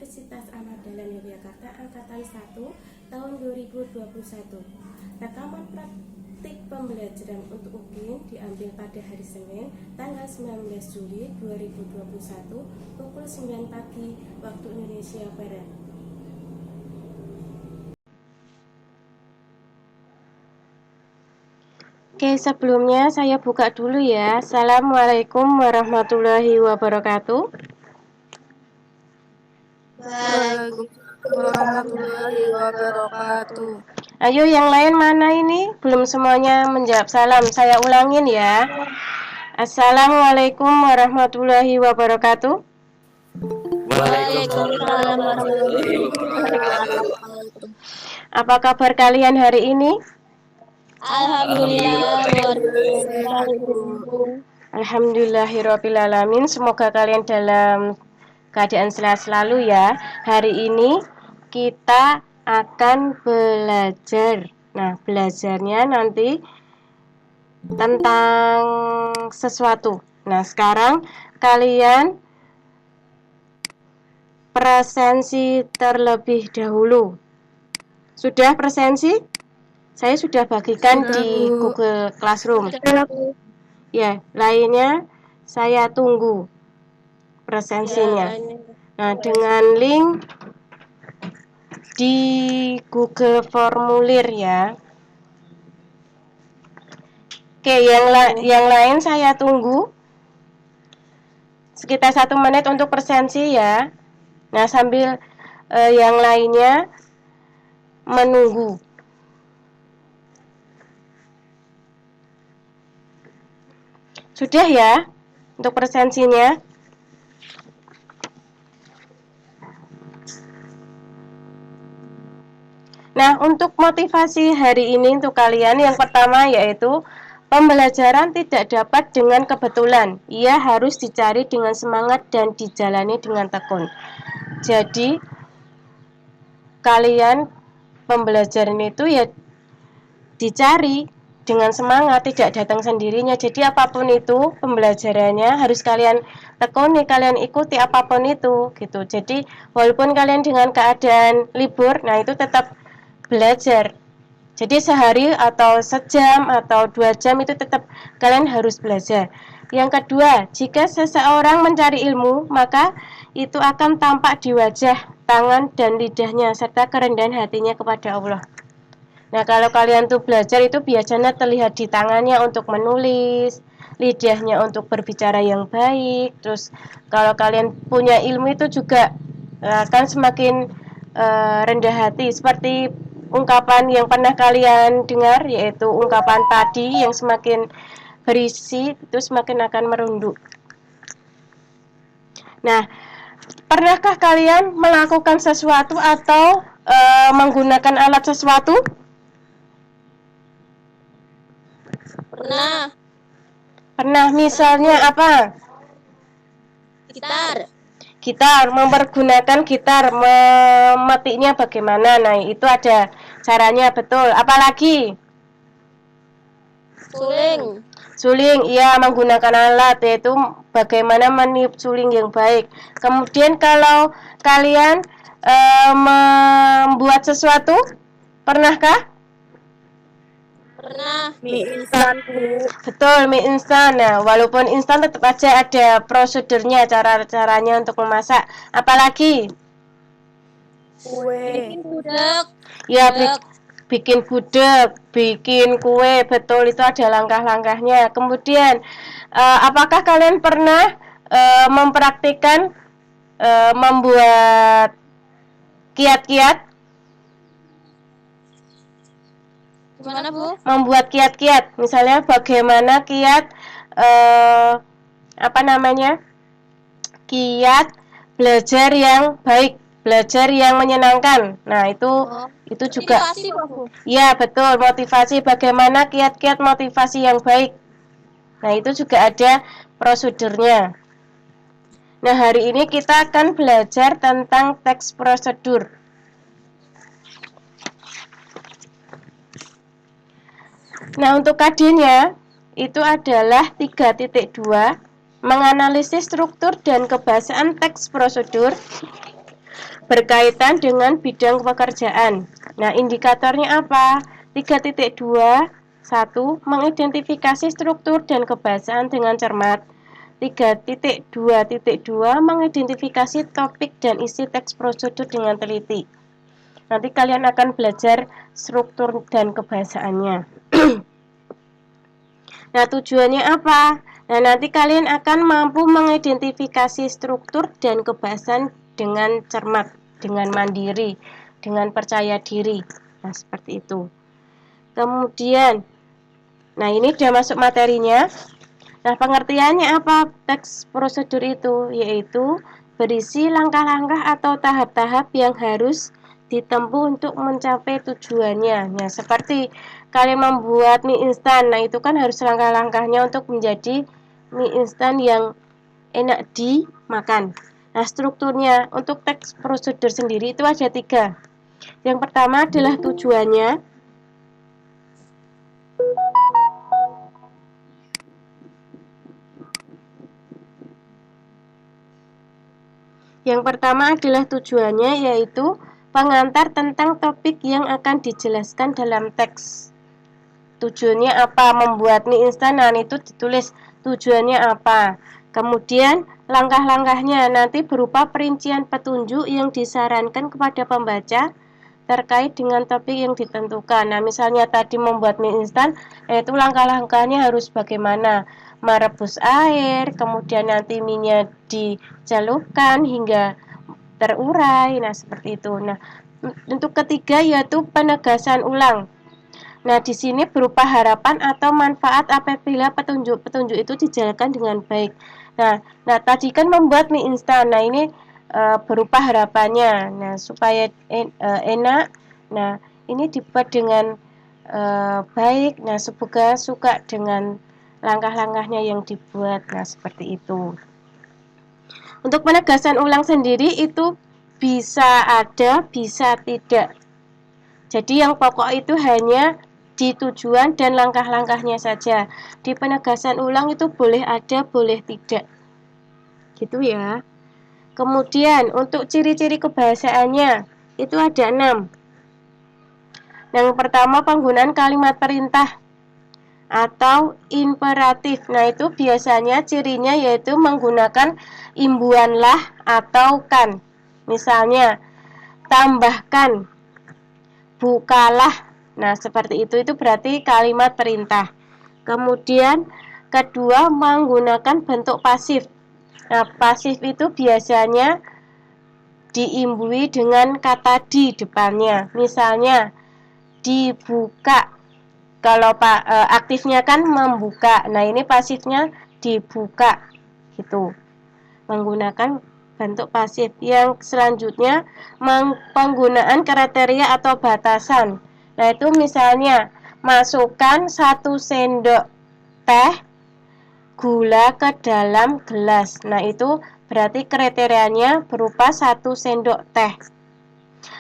Universitas Ahmad Dahlan Yogyakarta Angkatan 1 tahun 2021. Rekaman praktik pembelajaran untuk UGM diambil pada hari Senin tanggal 19 Juli 2021 pukul 9 pagi waktu Indonesia Barat. Oke, sebelumnya saya buka dulu ya. Assalamualaikum warahmatullahi wabarakatuh. Waalaikumsalam warahmatullahi wabarakatuh. Ayo yang lain mana ini? Belum semuanya menjawab salam. Saya ulangin ya. Assalamualaikum warahmatullahi wabarakatuh. Waalaikumsalam warahmatullahi wabarakatuh. Apa kabar kalian hari ini? Alhamdulillah luar biasa. Alhamdulillahirrabbilalamin. Semoga kalian dalam keadaan sehat selalu ya. Hari ini kita akan belajar. Nah, belajarnya nanti tentang sesuatu. Nah, sekarang kalian presensi terlebih dahulu. Sudah presensi? Saya sudah bagikan di Google Classroom. Ya, lainnya saya tunggu presensinya. Nah, dengan link di Google Formulir ya. Oke, yang lain saya tunggu sekitar 1 menit untuk presensi ya. Nah, sambil yang lainnya menunggu. Sudah ya untuk presensinya? Nah, untuk motivasi hari ini untuk kalian yang pertama yaitu pembelajaran tidak dapat dengan kebetulan. Ia harus dicari dengan semangat dan dijalani dengan tekun. Jadi, kalian pembelajaran itu ya dicari dengan semangat, tidak datang sendirinya. Jadi apapun itu pembelajarannya harus kalian tekuni, kalian ikuti apapun itu gitu. Jadi walaupun kalian dengan keadaan libur, nah itu tetap belajar. Jadi sehari atau sejam atau 2 jam itu tetap kalian harus belajar. Yang kedua, jika seseorang mencari ilmu, maka itu akan tampak di wajah, tangan, dan lidahnya serta kerendahan hatinya kepada Allah. Nah, kalau kalian tuh belajar itu biasanya terlihat di tangannya untuk menulis, lidahnya untuk berbicara yang baik. Terus kalau kalian punya ilmu itu juga akan semakin rendah hati. Seperti ungkapan yang pernah kalian dengar, yaitu ungkapan tadi yang semakin berisi itu semakin akan merunduk. Nah, pernahkah kalian melakukan sesuatu atau menggunakan alat sesuatu? Pernah, misalnya apa? Gitar, mempergunakan gitar, memetiknya bagaimana? Nah, itu ada caranya betul. Apalagi? Suling, iya, menggunakan alat, yaitu bagaimana meniup suling yang baik. Kemudian kalau kalian membuat sesuatu, pernahkah? Mie instan, Bu. Betul, mie instan. Nah, walaupun instan tetap aja ada prosedurnya, cara-caranya untuk memasak. Apalagi? Kue. Ya, bikin gudeg, bikin kue, betul itu ada langkah-langkahnya. Kemudian, apakah kalian pernah mempraktikkan membuat kiat-kiat? Gimana, Bu? Membuat kiat-kiat, misalnya bagaimana kiat kiat belajar yang baik, belajar yang menyenangkan. Nah, itu juga Motivasi, Bu. ya betul, motivasi, bagaimana kiat-kiat motivasi yang baik. Nah, itu juga ada prosedurnya. Nah, hari ini kita akan belajar tentang teks prosedur. Nah, untuk KD-nya itu adalah 3.2, menganalisis struktur dan kebahasaan teks prosedur. berkaitan dengan bidang pekerjaan. Nah, indikatornya apa? 3.2, 1. Mengidentifikasi struktur dan kebahasaan dengan cermat. 3.2.2 mengidentifikasi topik dan isi teks prosedur dengan teliti. Nanti kalian akan belajar struktur dan kebahasaannya. Nah, tujuannya apa? Nah, nanti kalian akan mampu mengidentifikasi struktur dan kebahasaan dengan cermat, dengan mandiri, dengan percaya diri. Nah, seperti itu. Kemudian, nah ini sudah masuk materinya. Nah, pengertiannya apa teks prosedur itu? Yaitu berisi langkah-langkah atau tahap-tahap yang harus ditempuh untuk mencapai tujuannya. Nah, seperti kalian membuat mie instan, nah itu kan harus langkah-langkahnya untuk menjadi mie instan yang enak dimakan. Nah, strukturnya untuk teks prosedur sendiri itu ada 3. Yang pertama adalah tujuannya. Yang pertama adalah tujuannya, yaitu pengantar tentang topik yang akan dijelaskan dalam teks. Tujuannya apa? Membuat mie instan, nah itu ditulis tujuannya apa. Kemudian langkah-langkahnya nanti berupa perincian petunjuk yang disarankan kepada pembaca terkait dengan topik yang ditentukan. Nah, misalnya tadi membuat mie instan, itu langkah-langkahnya harus bagaimana? Merebus air, kemudian nanti mie-nya dicelupkan hingga terurai. Nah, seperti itu. Nah, untuk ketiga yaitu penegasan ulang. Nah, di sini berupa harapan atau manfaat apabila petunjuk-petunjuk itu dijalankan dengan baik. Nah, tadi kan membuat mie instan. Nah, ini berupa harapannya. Nah, supaya enak. Nah, ini dibuat dengan baik. Nah, semoga suka dengan langkah-langkahnya yang dibuat. Nah, seperti itu. Untuk penegasan ulang sendiri itu bisa ada, bisa tidak. Jadi yang pokok itu hanya di tujuan dan langkah-langkahnya saja. Di penegasan ulang itu boleh ada, boleh tidak. Gitu ya. Kemudian untuk ciri-ciri kebahasaannya itu ada 6. Yang pertama penggunaan kalimat perintah atau imperatif. Nah, itu biasanya cirinya yaitu menggunakan imbuhanlah atau kan. Misalnya, tambahkan, bukalah. Nah, seperti itu berarti kalimat perintah. Kemudian, kedua menggunakan bentuk pasif. Nah, pasif itu biasanya diimbui dengan kata di depannya. Misalnya, dibuka. Kalau aktifnya kan membuka. Nah, ini pasifnya dibuka gitu. Menggunakan bentuk pasif. Yang selanjutnya penggunaan kriteria atau batasan. Nah, itu misalnya masukkan 1 sendok teh gula ke dalam gelas. Nah, itu berarti kriterianya berupa 1 sendok teh.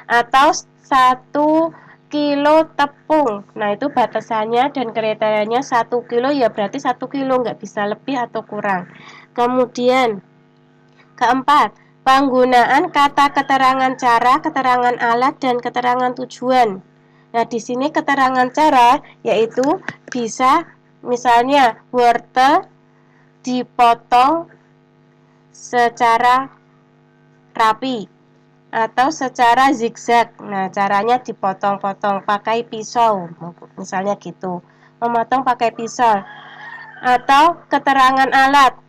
Atau 1 kilo tepung. Nah, itu batasannya dan kriterianya 1 kilo, ya berarti 1 kilo, nggak bisa lebih atau kurang. Kemudian keempat, penggunaan kata keterangan cara, keterangan alat, dan keterangan tujuan. Nah, di sini keterangan cara yaitu bisa misalnya wortel dipotong secara rapi atau secara zigzag. Nah, caranya dipotong-potong pakai pisau, misalnya gitu. Memotong pakai pisau. Atau keterangan alat,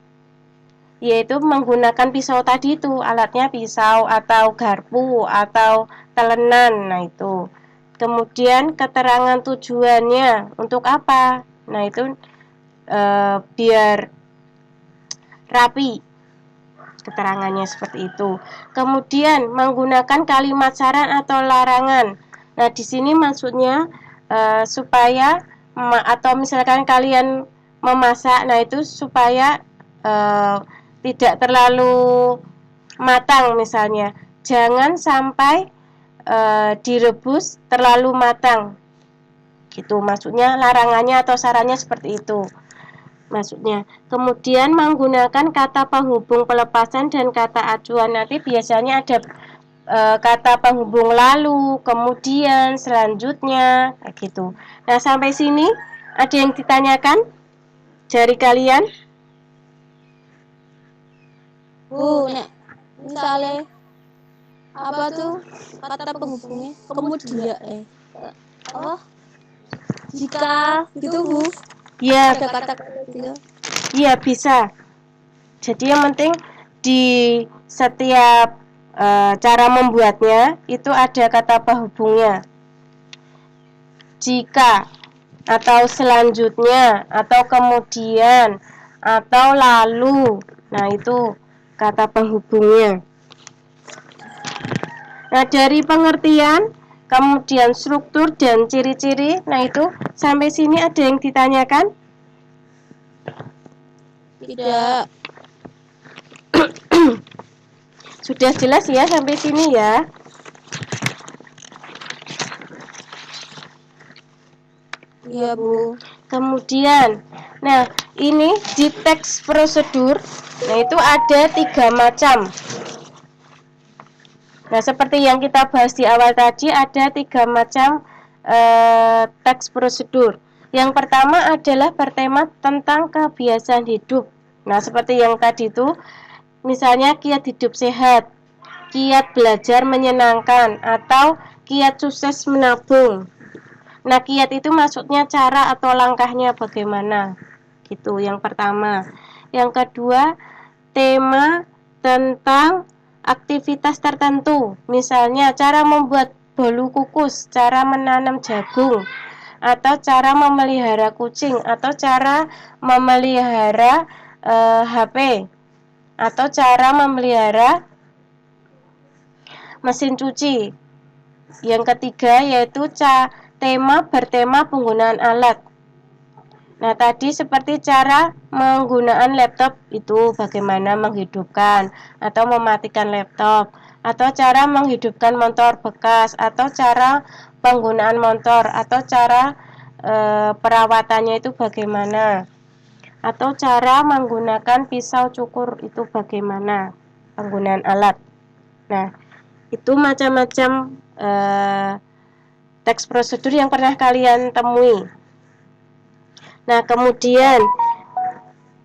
yaitu menggunakan pisau tadi itu, alatnya pisau atau garpu atau telenan. Nah, itu. Kemudian keterangan tujuannya untuk apa? Nah, itu biar rapi. Keterangannya seperti itu. Kemudian menggunakan kalimat saran atau larangan. Nah, di sini maksudnya supaya atau misalkan kalian memasak, nah itu supaya tidak terlalu matang misalnya. Jangan sampai direbus terlalu matang. Gitu maksudnya, larangannya atau sarannya seperti itu. Maksudnya, kemudian menggunakan kata penghubung pelepasan dan kata acuan. Nanti biasanya ada kata penghubung lalu, kemudian, selanjutnya, kayak gitu. Nah, sampai sini ada yang ditanyakan dari kalian? Bu, nek misalnya apa tuh kata penghubungnya? Kemudian apa? Jika gitu Bu, Ya, ada kata-kata gitu. iya bisa. Jadi yang penting di setiap cara membuatnya itu ada kata penghubungnya. Jika atau selanjutnya atau kemudian atau lalu. Nah, itu kata penghubungnya. Nah, dari pengertian, kemudian struktur dan ciri-ciri. Nah, itu sampai sini ada yang ditanyakan? Tidak. Sudah jelas ya sampai sini ya. Iya Bu. Kemudian, nah ini di teks prosedur, nah itu ada 3 macam. Nah, seperti yang kita bahas di awal tadi, ada 3 macam teks prosedur. Yang pertama adalah bertema tentang kebiasaan hidup. Nah, seperti yang tadi itu, misalnya kiat hidup sehat, kiat belajar menyenangkan, atau kiat sukses menabung. Nah, kiat itu maksudnya cara atau langkahnya bagaimana. Gitu, yang pertama. Yang kedua, tema tentang aktivitas tertentu. Misalnya, cara membuat bolu kukus, cara menanam jagung, atau cara memelihara kucing, atau cara memelihara HP, atau cara memelihara mesin cuci. Yang ketiga yaitu tema bertema penggunaan alat. Nah, tadi seperti cara menggunakan laptop itu bagaimana menghidupkan atau mematikan laptop, atau cara menghidupkan motor bekas, atau cara penggunaan motor, atau cara perawatannya itu bagaimana, atau cara menggunakan pisau cukur itu bagaimana penggunaan alat. Nah, itu macam-macam teks prosedur yang pernah kalian temui. Nah, kemudian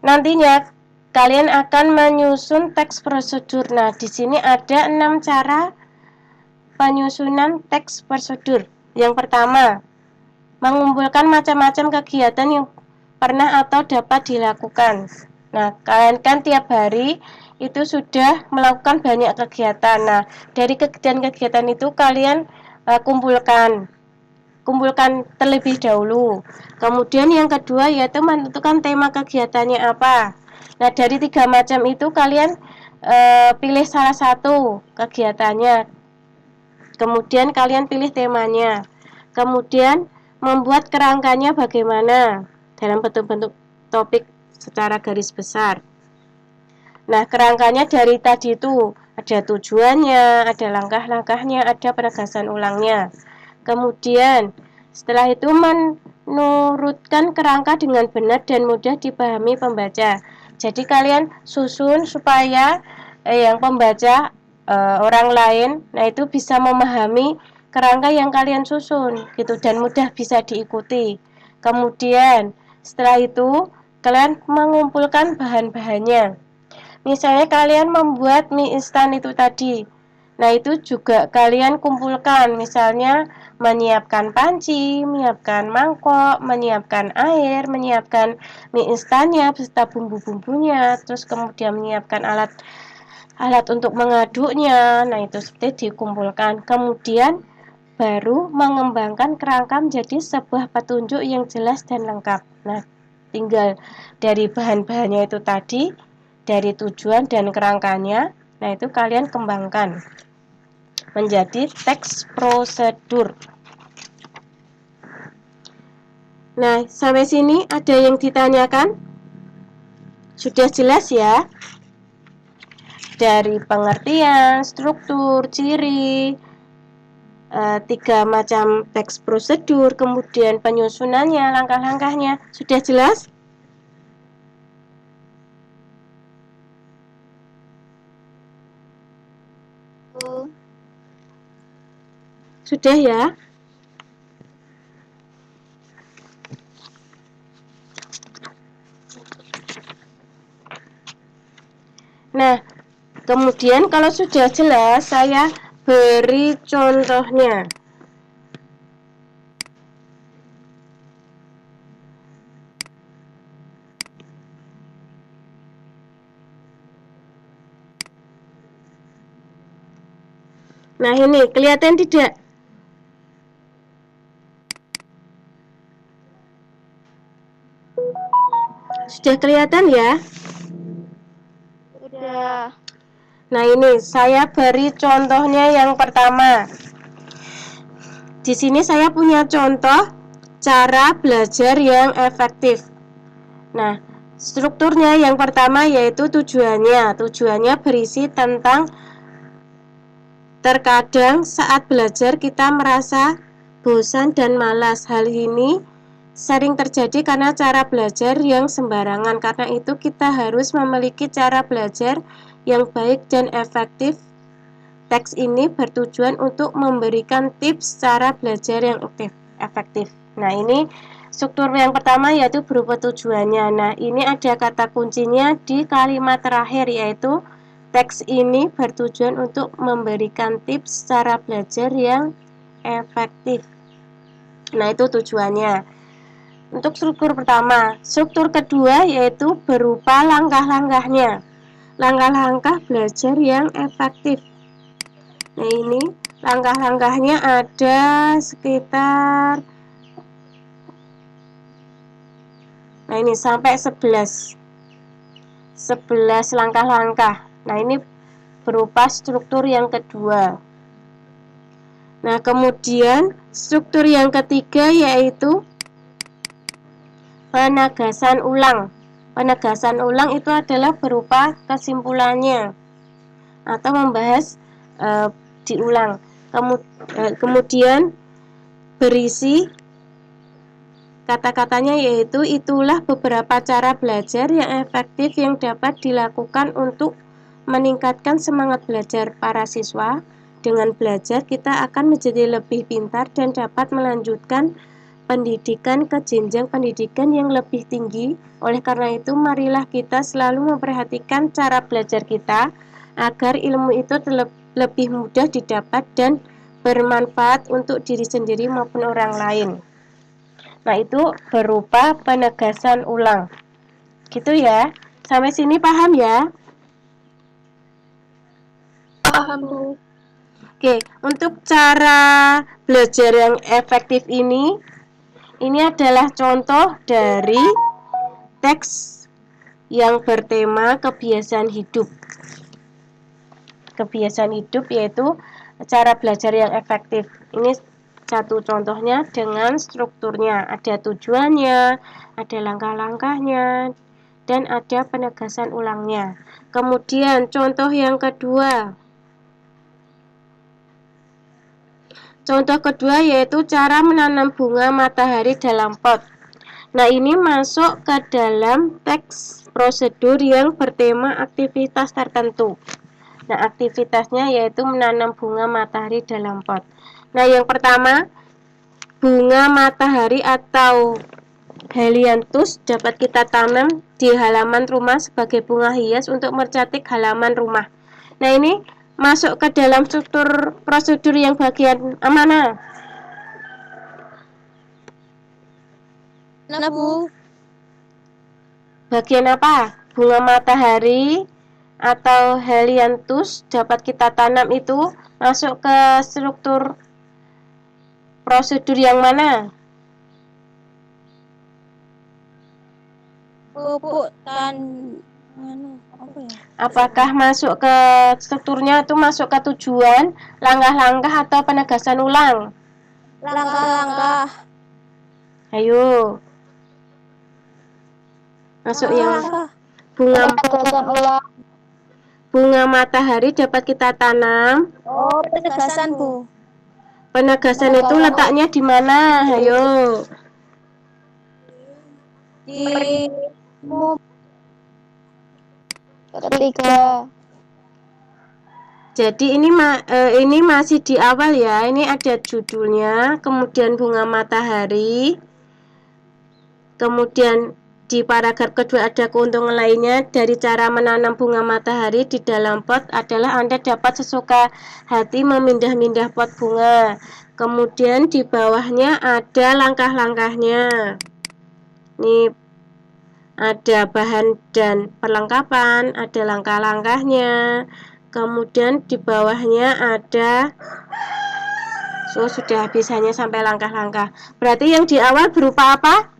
nantinya kalian akan menyusun teks prosedur. Nah, di sini ada 6 cara penyusunan teks prosedur. Yang pertama, mengumpulkan macam-macam kegiatan yang pernah atau dapat dilakukan. Nah, kalian kan tiap hari itu sudah melakukan banyak kegiatan. Nah, dari kegiatan-kegiatan itu kalian kumpulkan terlebih dahulu. Kemudian yang kedua yaitu menentukan tema kegiatannya apa. Nah, dari 3 macam itu kalian pilih salah satu kegiatannya. Kemudian kalian pilih temanya. Kemudian membuat kerangkanya bagaimana dalam bentuk-bentuk topik secara garis besar. Nah, kerangkanya dari tadi itu ada tujuannya, ada langkah-langkahnya, ada penegasan ulangnya. Kemudian setelah itu menurutkan kerangka dengan benar dan mudah dipahami pembaca. Jadi kalian susun supaya yang pembaca orang lain, nah itu bisa memahami kerangka yang kalian susun gitu dan mudah bisa diikuti. Kemudian setelah itu kalian mengumpulkan bahan-bahannya. Misalnya kalian membuat mie instan itu tadi. Nah, itu juga kalian kumpulkan. Misalnya menyiapkan panci, menyiapkan mangkok, menyiapkan air, menyiapkan mie instannya beserta bumbu-bumbunya, terus kemudian menyiapkan alat untuk mengaduknya. Nah, itu seperti dikumpulkan. Kemudian baru mengembangkan kerangka menjadi sebuah petunjuk yang jelas dan lengkap. Nah, tinggal dari bahan-bahannya itu tadi, dari tujuan dan kerangkanya, nah itu kalian kembangkan menjadi teks prosedur. Nah, sampai sini ada yang ditanyakan? Sudah jelas ya? Dari pengertian, struktur, ciri, 3 macam teks prosedur, kemudian penyusunannya, langkah-langkahnya. Sudah jelas? Sudah ya? Nah, kemudian kalau sudah jelas, saya beri contohnya. Nah, ini kelihatan tidak? Sudah kelihatan ya? Sudah. Nah, ini saya beri contohnya yang pertama. Di sini saya punya contoh cara belajar yang efektif. Nah, strukturnya yang pertama yaitu tujuannya. Tujuannya berisi tentang terkadang saat belajar kita merasa bosan dan malas. Hal ini sering terjadi karena cara belajar yang sembarangan. Karena itu kita harus memiliki cara belajar yang baik dan efektif. Teks ini bertujuan untuk memberikan tips cara belajar yang efektif. Nah, ini struktur yang pertama yaitu berupa tujuannya. Nah, ini ada kata kuncinya di kalimat terakhir yaitu teks ini bertujuan untuk memberikan tips cara belajar yang efektif. Nah, itu tujuannya. Untuk struktur pertama, struktur kedua yaitu berupa langkah-langkahnya. Langkah-langkah belajar yang efektif. Nah, ini langkah-langkahnya ada sekitar, nah ini sampai 11 langkah-langkah. Nah, ini berupa struktur yang kedua. Nah, kemudian struktur yang ketiga yaitu penegasan ulang. Penegasan ulang itu adalah berupa kesimpulannya atau membahas diulang. Kemudian berisi kata-katanya yaitu itulah beberapa cara belajar yang efektif yang dapat dilakukan untuk meningkatkan semangat belajar para siswa. Dengan belajar kita akan menjadi lebih pintar dan dapat melanjutkan pendidikan ke jenjang pendidikan yang lebih tinggi. Oleh karena itu, marilah kita selalu memperhatikan cara belajar kita agar ilmu itu lebih mudah didapat dan bermanfaat untuk diri sendiri maupun orang lain. Nah, itu berupa penegasan ulang. Gitu ya. Sampai sini paham ya? Paham, Bu. Oke, untuk cara belajar yang efektif ini adalah contoh dari teks yang bertema kebiasaan hidup. Kebiasaan hidup yaitu cara belajar yang efektif. Ini satu contohnya dengan strukturnya. Ada tujuannya, ada langkah-langkahnya, dan ada penegasan ulangnya. Kemudian contoh yang kedua. Contoh kedua yaitu cara menanam bunga matahari dalam pot. Nah, ini masuk ke dalam teks prosedur yang bertema aktivitas tertentu. Nah, aktivitasnya yaitu menanam bunga matahari dalam pot. Nah, yang pertama, bunga matahari atau helianthus dapat kita tanam di halaman rumah sebagai bunga hias untuk mencantik halaman rumah. Nah, ini masuk ke dalam struktur prosedur yang bagian mana? Nah, Bu. Bagian apa? Bunga matahari atau helianthus dapat kita tanam itu masuk ke struktur prosedur yang mana? Pupuk apa ya? Apakah masuk ke strukturnya itu masuk ke tujuan, langkah-langkah atau penegasan ulang? Langkah-langkah. Ayo. Masuk yang bunga matahari dapat kita tanam. Oh, penegasan, Bu. Penegasan itu letaknya di mana? Ayo. Di ketiga. Jadi ini masih di awal ya. Ini ada judulnya, kemudian bunga matahari. Kemudian di paragraf kedua ada keuntungan lainnya dari cara menanam bunga matahari di dalam pot adalah Anda dapat sesuka hati memindah-mindah pot bunga. Kemudian di bawahnya ada langkah-langkahnya. Ini ada bahan dan perlengkapan, ada langkah-langkahnya. Kemudian di bawahnya ada sudah habis hanya sampai langkah-langkah. Berarti yang di awal berupa apa?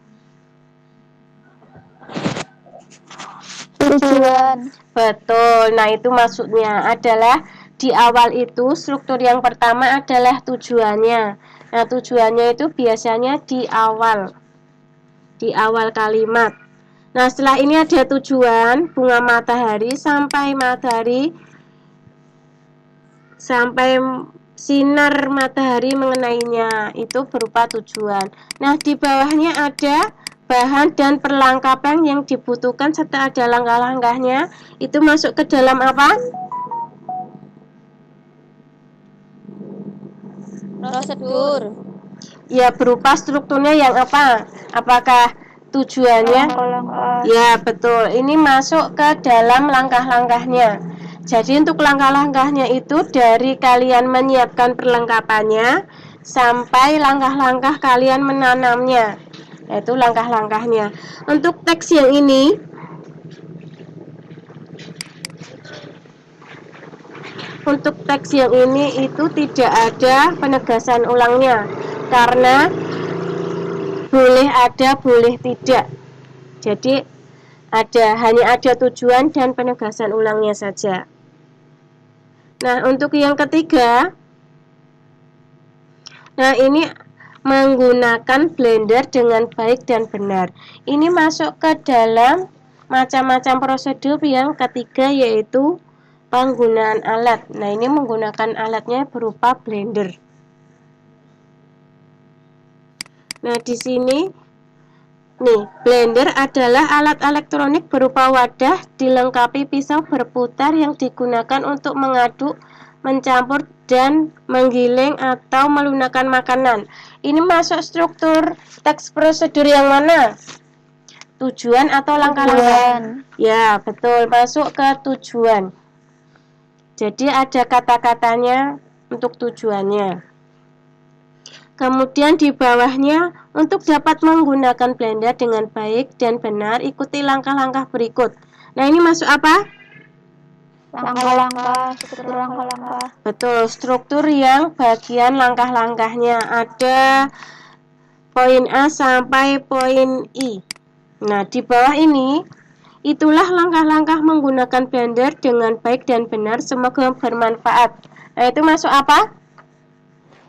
Tujuan. Betul. Nah, itu maksudnya adalah di awal itu struktur yang pertama adalah tujuannya. Nah, tujuannya itu biasanya di awal kalimat. Nah, setelah ini ada tujuan bunga matahari sampai sinar matahari mengenainya, itu berupa tujuan. Nah, di bawahnya ada bahan dan perlengkapan yang dibutuhkan serta ada langkah-langkahnya. Itu masuk ke dalam apa? Prosedur. Ya, berupa strukturnya yang apa? Apakah tujuannya? Langkah-langkah. Ya, betul. Ini masuk ke dalam langkah-langkahnya. Jadi untuk langkah-langkahnya itu dari kalian menyiapkan perlengkapannya sampai langkah-langkah kalian menanamnya. Yaitu langkah-langkahnya. Untuk teks yang ini itu tidak ada penegasan ulangnya karena boleh ada, boleh tidak. Jadi hanya ada tujuan dan penegasan ulangnya saja. Nah, untuk yang ketiga, nah ini menggunakan Blender dengan baik dan benar. Ini masuk ke dalam macam-macam prosedur yang ketiga, yaitu penggunaan alat. Nah, ini menggunakan alatnya berupa Blender. Nah, di sini nih, Blender adalah alat elektronik berupa wadah dilengkapi pisau berputar yang digunakan untuk mengaduk, mencampur, dan menggiling atau melunakkan makanan. Ini masuk struktur teks prosedur yang mana? Tujuan atau langkah-langkah? Ya, betul, masuk ke tujuan. Jadi ada kata-katanya untuk tujuannya. Kemudian di bawahnya, untuk dapat menggunakan Blender dengan baik dan benar, ikuti langkah-langkah berikut. Nah, ini masuk apa? Langkah-langkah, struktur langkah-langkah. Betul, struktur yang bagian langkah-langkahnya. Ada poin A sampai poin I. Nah, di bawah ini, itulah langkah-langkah menggunakan Blender dengan baik dan benar. Semoga bermanfaat. Nah, itu masuk apa?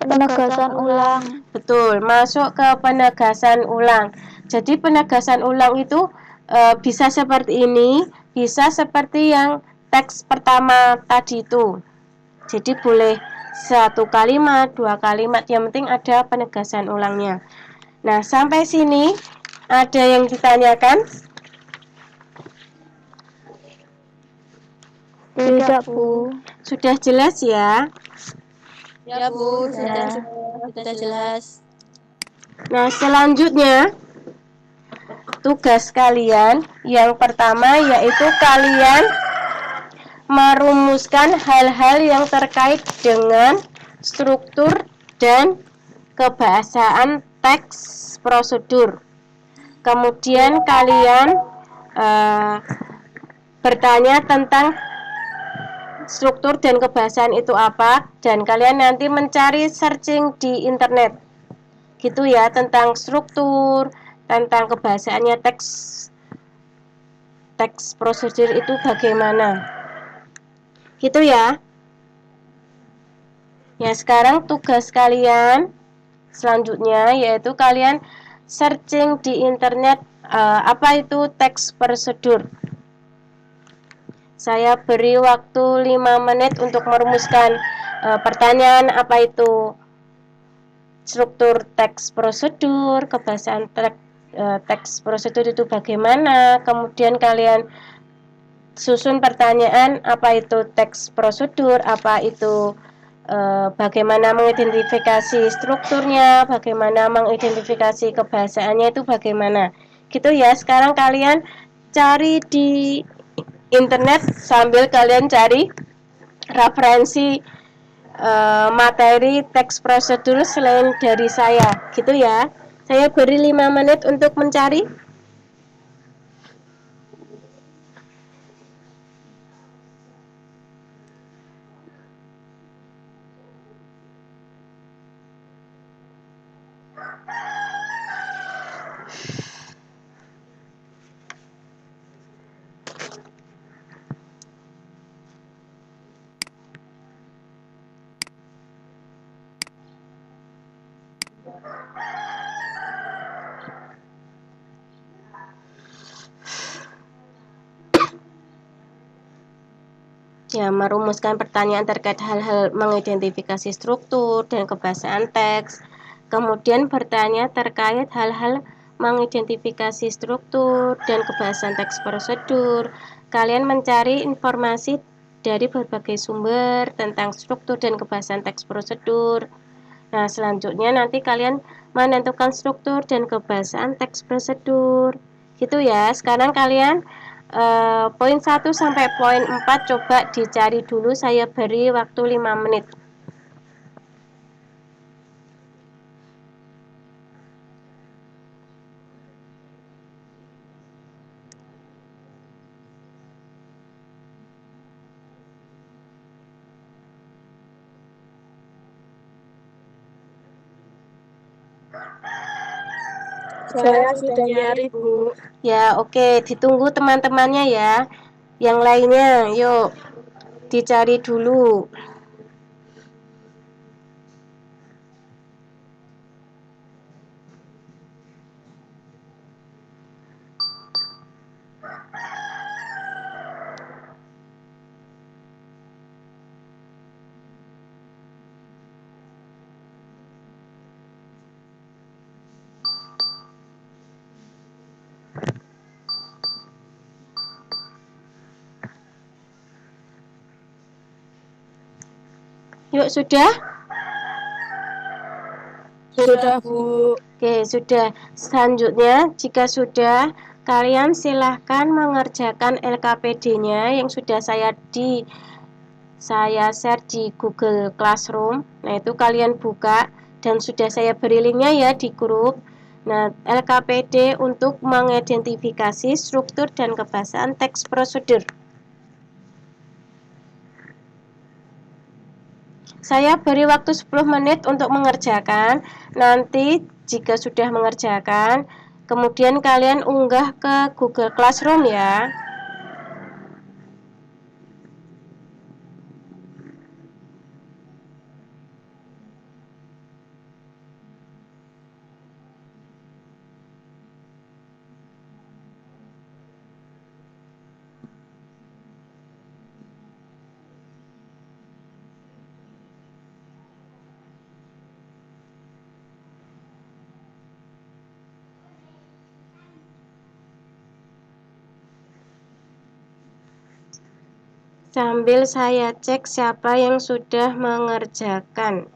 Penegasan ulang. Betul, masuk ke penegasan ulang. Jadi penegasan ulang itu bisa seperti ini, bisa seperti yang teks pertama tadi itu. Jadi boleh 1 kalimat, 2 kalimat, yang penting ada penegasan ulangnya. Nah, sampai sini ada yang ditanyakan? Tidak, Bu. Sudah jelas ya? Ya, Bu, sudah jelas. Nah, selanjutnya tugas kalian yang pertama yaitu kalian merumuskan hal-hal yang terkait dengan struktur dan kebahasaan teks prosedur. Kemudian kalian bertanya tentang struktur dan kebahasaan itu apa, dan kalian nanti mencari searching di internet gitu ya, tentang struktur, tentang kebahasaannya teks prosedur itu bagaimana gitu ya. Ya, sekarang tugas kalian selanjutnya yaitu kalian searching di internet apa itu teks prosedur. Saya beri waktu 5 menit untuk merumuskan pertanyaan apa itu struktur teks prosedur, kebahasaan teks prosedur itu bagaimana. Kemudian kalian susun pertanyaan, apa itu teks prosedur, apa itu bagaimana mengidentifikasi strukturnya, bagaimana mengidentifikasi kebahasaannya itu bagaimana. Gitu ya. Sekarang kalian cari di internet sambil kalian cari referensi materi teks prosedur selain dari saya. Gitu ya. Saya beri 5 menit untuk mencari. Ya, merumuskan pertanyaan terkait hal-hal mengidentifikasi struktur dan kebahasaan teks. Kemudian bertanya terkait hal-hal mengidentifikasi struktur dan kebahasaan teks prosedur. Kalian mencari informasi dari berbagai sumber tentang struktur dan kebahasaan teks prosedur. Nah, selanjutnya nanti kalian menentukan struktur dan kebahasaan teks prosedur. Gitu ya. Sekarang kalian poin 1 sampai poin 4 coba dicari dulu, saya beri waktu 5 menit. Saya sudah nyari, Bu. Ya, oke, ditunggu teman-temannya ya. Yang lainnya, yuk dicari dulu. Yuk, sudah? Sudah, Bu. Oke, sudah. Selanjutnya, jika sudah, kalian silahkan mengerjakan LKPD-nya yang sudah saya share di Google Classroom. Nah, itu kalian buka dan sudah saya beri linknya ya di grup. Nah, LKPD untuk mengidentifikasi struktur dan kebahasaan teks prosedur. Saya beri waktu 10 menit untuk mengerjakan. Nanti jika sudah mengerjakan, kemudian kalian unggah ke Google Classroom ya. Sambil saya cek siapa yang sudah mengerjakan.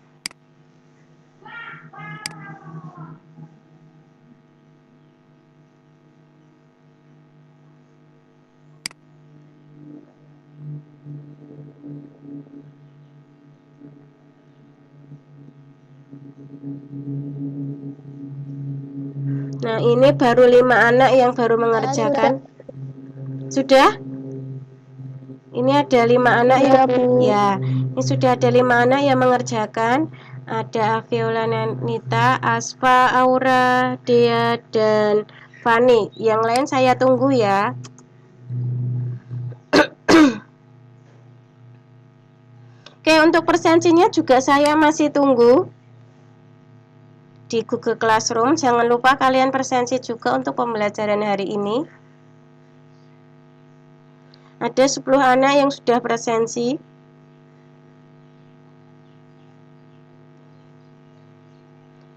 Nah, ini baru 5 anak yang baru mengerjakan. Sudah? Ini ada 5 anak Ya, yang Bu. ya, ini sudah ada 5 anak yang mengerjakan. Ada Viola Nita, Asfa, Aura, Dea, dan Fani. Yang lain saya tunggu ya. Oke, untuk presensinya juga saya masih tunggu di Google Classroom. Jangan lupa kalian presensi juga untuk pembelajaran hari ini. Ada 10 anak yang sudah presensi.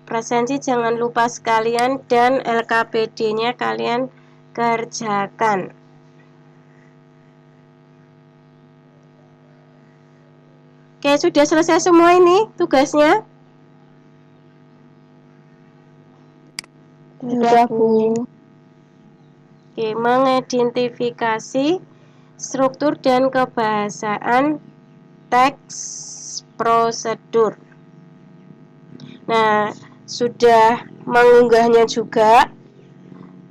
Presensi jangan lupa sekalian dan LKPD-nya kalian kerjakan. Oke, sudah selesai semua ini tugasnya? Sudah, Bu. Oke, mengidentifikasi struktur dan kebahasaan teks prosedur. Nah, sudah mengunggahnya juga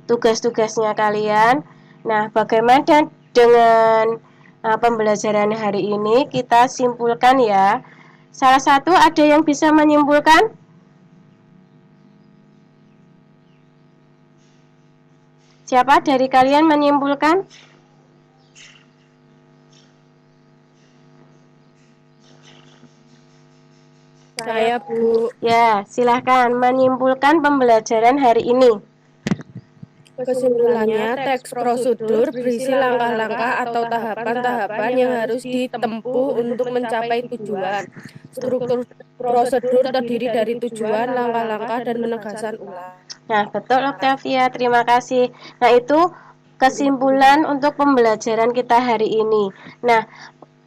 tugas-tugasnya kalian. Nah, bagaimana dengan pembelajaran hari ini? Kita simpulkan ya. Salah satu ada yang bisa menyimpulkan? Siapa dari kalian menyimpulkan? Saya, Bu. Ya, silahkan menyimpulkan pembelajaran hari ini. Kesimpulannya, teks prosedur berisi langkah-langkah atau tahapan-tahapan yang harus ditempuh untuk mencapai tujuan. Struktur prosedur terdiri dari tujuan, langkah-langkah, dan penegasan ulang. Nah, betul Octavia, terima kasih. Nah, itu kesimpulan untuk pembelajaran kita hari ini. Nah,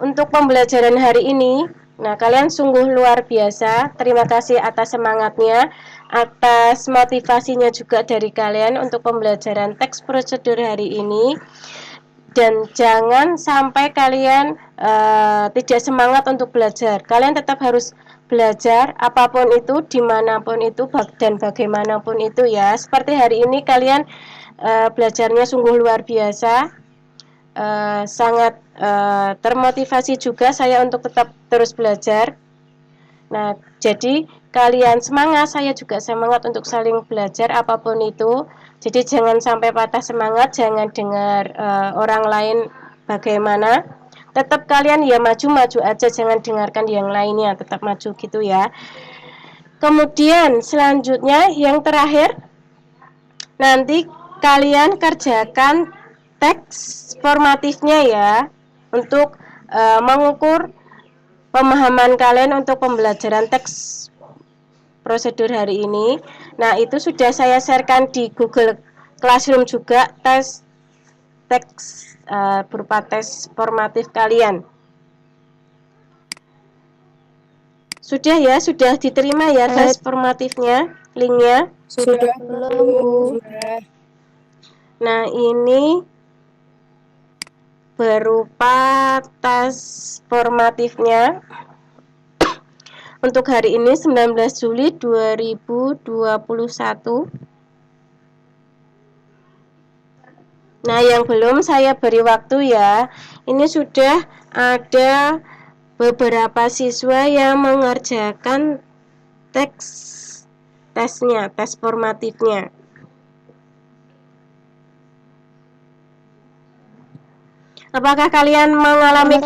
untuk pembelajaran hari ini, nah kalian sungguh luar biasa. Terima kasih atas semangatnya, atas motivasinya juga dari kalian untuk pembelajaran teks prosedur hari ini. Dan jangan sampai kalian tidak semangat untuk belajar. Kalian tetap harus belajar apapun itu, dimanapun itu, dan bagaimanapun itu ya. Seperti hari ini kalian belajarnya sungguh luar biasa, sangat termotivasi juga saya untuk tetap terus belajar. Nah, jadi kalian semangat, saya juga semangat untuk saling belajar apapun itu. Jadi jangan sampai patah semangat, jangan dengar orang lain bagaimana. Tetap kalian ya maju-maju aja, jangan dengarkan yang lainnya, tetap maju gitu ya. Kemudian selanjutnya yang terakhir, nanti kalian kerjakan teks formatifnya ya, untuk mengukur pemahaman kalian untuk pembelajaran teks prosedur hari ini. Nah, itu sudah saya sharekan di Google Classroom juga, tes teks berupa tes formatif kalian. Sudah ya, sudah diterima ya tes formatifnya, linknya? Sudah, belum, Bu? Sudah. Nah, ini berupa tes formatifnya untuk hari ini 19 Juli 2021. Nah, yang belum saya beri waktu ya. Ini sudah ada beberapa siswa yang mengerjakan tesnya, tes formatifnya. Apakah kalian mengalami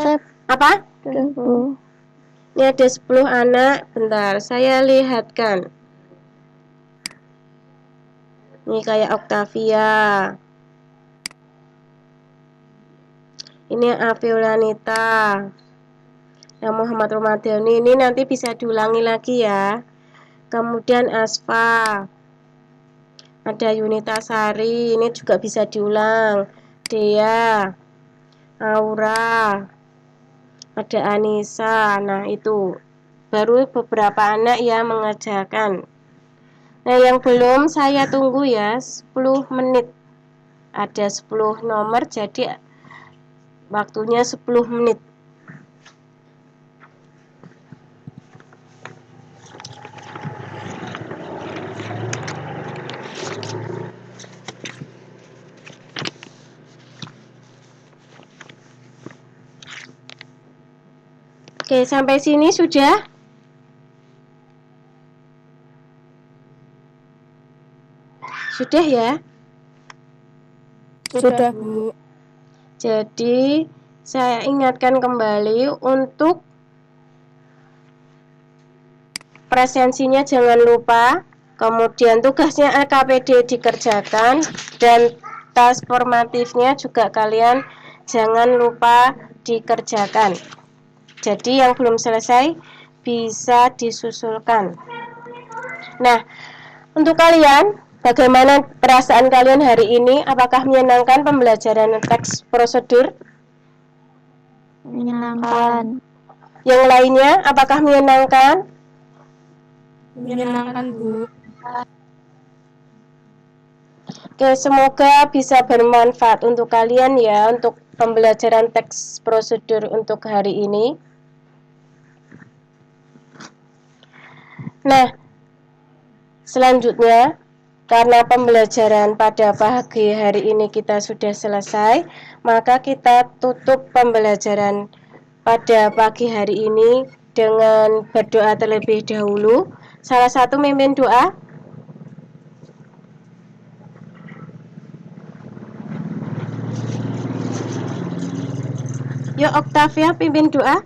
apa? Ini ada 10 anak. Bentar, saya lihatkan. Ini kayak Octavia. Ini Aviolanita. Nah, Muhammad Romadhani ini nanti bisa diulangi lagi ya. Kemudian Asfa. Ada Yunita Sari, ini juga bisa diulang. Dea, Aura, ada Anissa. Nah, itu baru beberapa anak yang mengerjakan. Nah, yang belum saya tunggu ya 10 menit. Ada 10 nomor, jadi waktunya 10 menit. Oke, sampai sini sudah? Sudah ya? Sudah, Bu. Jadi, saya ingatkan kembali untuk presensinya jangan lupa. Kemudian tugasnya LKPD dikerjakan. Dan tes formatifnya juga kalian jangan lupa dikerjakan. Jadi yang belum selesai bisa disusulkan. Nah, untuk kalian, bagaimana perasaan kalian hari ini? Apakah menyenangkan pembelajaran teks prosedur? Menyenangkan. Yang lainnya, apakah menyenangkan? Menyenangkan, Bu. Oke, semoga bisa bermanfaat untuk kalian ya, untuk pembelajaran teks prosedur untuk hari ini. Nah, selanjutnya, karena pembelajaran pada pagi hari ini kita sudah selesai, maka kita tutup pembelajaran pada pagi hari ini dengan berdoa terlebih dahulu. Salah satu mimpin doa. Yuk Octavia pimpin doa.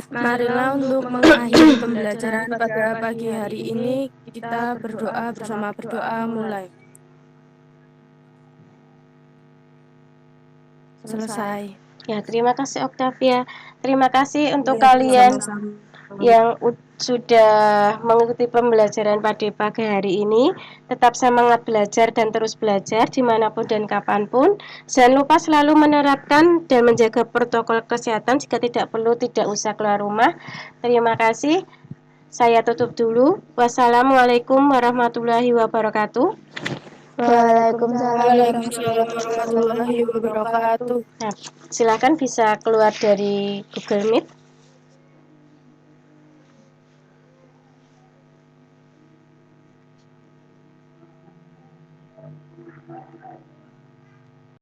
Marilah untuk mengakhiri pembelajaran pada pagi hari ini, kita berdoa bersama. Berdoa mulai. Selesai. Ya, terima kasih Octavia. Terima kasih untuk Ya, kalian sama-sama. yang sudah mengikuti pembelajaran pada pagi hari ini. Tetap semangat belajar dan terus belajar dimanapun dan kapanpun. Jangan lupa selalu menerapkan dan menjaga protokol kesehatan. Jika tidak perlu, tidak usah keluar rumah. Terima kasih. Saya tutup dulu. Wassalamualaikum warahmatullahi wabarakatuh. Waalaikumsalam warahmatullahi wabarakatuh. Nah, silakan bisa keluar dari Google Meet.